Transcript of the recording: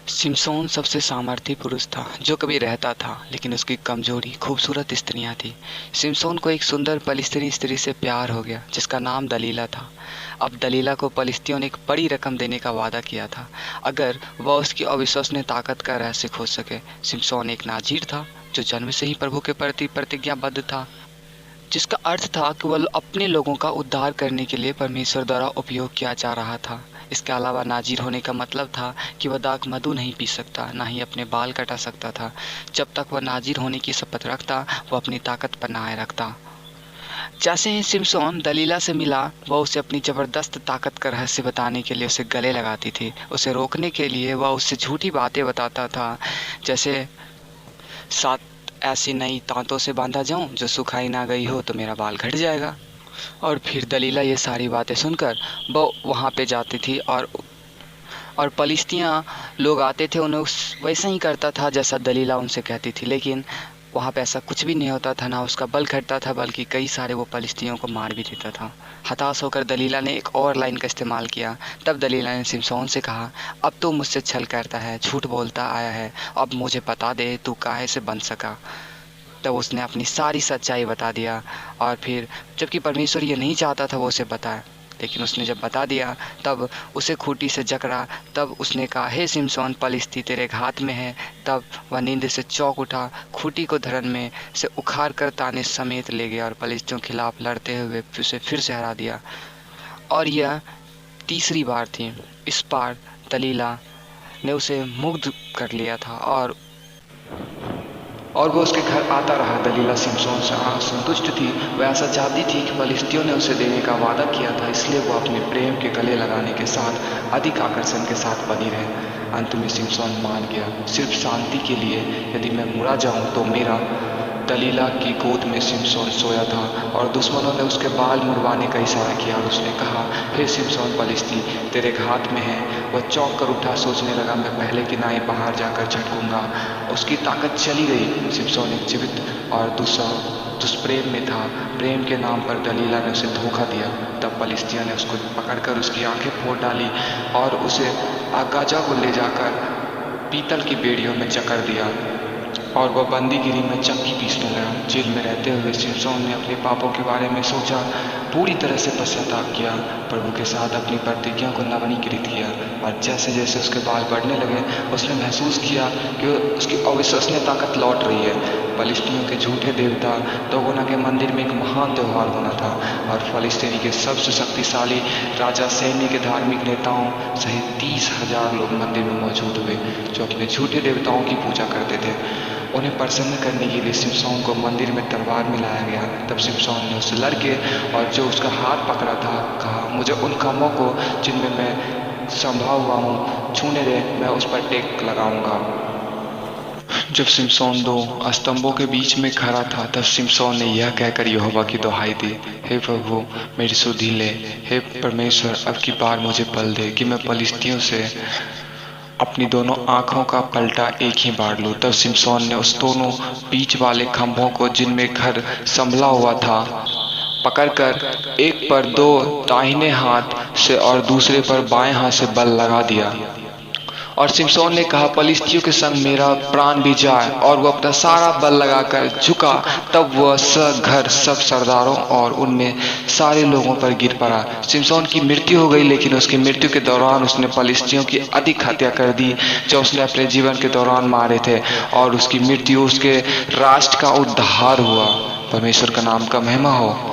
सिमसोन सबसे सामर्थ्य पुरुष था जो कभी रहता था, लेकिन उसकी कमजोरी खूबसूरत स्त्रियां थी। सिमसोन को एक सुंदर पलिस्तीनी स्त्री से प्यार हो गया जिसका नाम दलीला था। अब दलीला को पलिस्तियों ने एक बड़ी रकम देने का वादा किया था अगर वह उसकी अविश्वसनीय ताकत का रहस्य खोज सके। सिमसोन एक नाजीर था जो जन्म से ही प्रभु के प्रति प्रतिज्ञाबद्ध था, जिसका अर्थ था कि वह अपने लोगों का उद्धार करने के लिए परमेश्वर द्वारा उपयोग किया जा रहा था। इसके अलावा नाज़ीर होने का मतलब था कि वह दाख मधु नहीं पी सकता, ना ही अपने बाल कटा सकता था। जब तक वह नाज़ीर होने की शपथ रखता, वह अपनी ताकत बनाए रखता। जैसे ही सिमसोन दलीला से मिला, वह उसे अपनी ज़बरदस्त ताकत का रहस्य बताने के लिए उसे गले लगाती थी। उसे रोकने के लिए वह उससे झूठी बातें बताता था, जैसे सात ऐसी नई तांतों से बांधा जाऊं जो सुखाई ना गई हो तो मेरा बाल घट जाएगा। और फिर दलीला ये सारी बातें सुनकर वो वहाँ पे जाती थी और पलिश्तियाँ लोग आते थे, उन्हें वैसा ही करता था जैसा दलीला उनसे कहती थी। लेकिन वहाँ पे ऐसा कुछ भी नहीं होता था, ना उसका बल घटता था बल्कि कई सारे वो पलिश्तियों को मार भी देता था। हताश होकर दलीला ने एक और लाइन का इस्तेमाल किया। तब दलीला ने सिमसोन से कहा, अब तो मुझसे छल करता है, झूठ बोलता आया है, अब मुझे बता दे तू काहे से बन सका। तब उसने अपनी सारी सच्चाई बता दिया। और फिर जबकि परमेश्वर ये नहीं चाहता था वो उसे बताए, लेकिन उसने जब बता दिया तब उसे खूंटी से जकड़ा। तब उसने कहा, हे सिमसोन, पलिश्ती तेरे हाथ में है। तब वह नींद से चौंक उठा, खूंटी को धरन में से उखाड़ कर ताने समेत ले गया और पलिश्तियों के खिलाफ लड़ते हुए उसे फिर से हरा दिया। और यह तीसरी बार थी। इस बार दलीला ने उसे मुग्ध कर लिया था और वो उसके घर आता रहा। दलीला सिमसोन से असंतुष्ट थी। वह ऐसा चाहती थी कि पलिश्तियों ने उसे देने का वादा किया था, इसलिए वो अपने प्रेम के गले लगाने के साथ अधिक आकर्षण के साथ बनी रहे। अंत में सिमसोन मान गया, सिर्फ शांति के लिए। यदि मैं मुड़ा जाऊं तो मेरा। दलीला की गोद में सिमसोन सोया था और दुश्मनों ने उसके बाल मुड़वाने का इशारा किया और उसने कहा, हे सिमसोन पलिश्ती, तेरे हाथ में है। वह चौंक कर उठा, सोचने लगा, मैं पहले की नाई बाहर जाकर झटकूंगा। उसकी ताकत चली गई। सिमसोन एक जीवित और दुष्प्रेम में था। प्रेम के नाम पर दलीला ने उसे धोखा दिया। तब पलिश्तियों ने उसको पकड़कर उसकी आंखें फोड़ डाली और उसे गाजा को ले जाकर पीतल की बेड़ियों में जकड़ दिया और वह बंदीगिरी में चक्की पीसने लगा। जेल में रहते हुए सिमसोन ने अपने पापों के बारे में सोचा, पूरी तरह से पश्चाताप किया, प्रभु के साथ अपनी प्रतिज्ञा को नवीनीकृत किया। और जैसे जैसे उसके बाल बढ़ने लगे, उसने महसूस किया कि उसकी अविश्वसनीय ताकत लौट रही है। फलिस्तीनियों के झूठे देवता दोगोना के मंदिर में एक महान त्यौहार होना था और फलिस्तीनी के सबसे शक्तिशाली राजा सैन्य के धार्मिक नेताओं सहित 30,000 लोग मंदिर में मौजूद हुए जो अपने झूठे देवताओं की पूजा करते थे। उन्हें प्रसन्न करने के लिए सिमसोन को मंदिर में तलवार में लाया गया। तब सिमसोन ने उससे लड़के और जो उसका हाथ पकड़ा था कहा, मुझे उन कामों को जिनमें मैं संभा हुआ हूँ छूने दे, मैं उस पर टेक लगाऊंगा। जब सिमसोन दो स्तंभों के बीच में खड़ा था, तब सिमसोन ने यह कहकर यहोवा की दुहाई दी, हे प्रभु मेरी सुधि ले। हे परमेश्वर, अब की बार मुझे बल दे कि मैं पलिश्तियों से अपनी दोनों आंखों का पलटा एक ही बार लूं। तब सिमसोन ने उस दोनों बीच वाले खंभों को जिनमें घर संभला हुआ था पकड़कर एक पर दो दाहिने हाथ से और दूसरे पर बाएं हाथ से बल लगा दिया। और सिमसोन ने कहा, पलिश्तियों के संग मेरा प्राण भी जाए। और वह अपना सारा बल लगाकर झुका। तब वह सब घर सब सरदारों और उनमें सारे लोगों पर गिर पड़ा। सिमसोन की मृत्यु हो गई, लेकिन उसकी मृत्यु के दौरान उसने पलिश्तियों की अधिक हत्या कर दी जो उसने अपने जीवन के दौरान मारे थे, और उसकी मृत्यु उसके राष्ट्र का उद्धार हुआ। परमेश्वर का नाम का महिमा हो।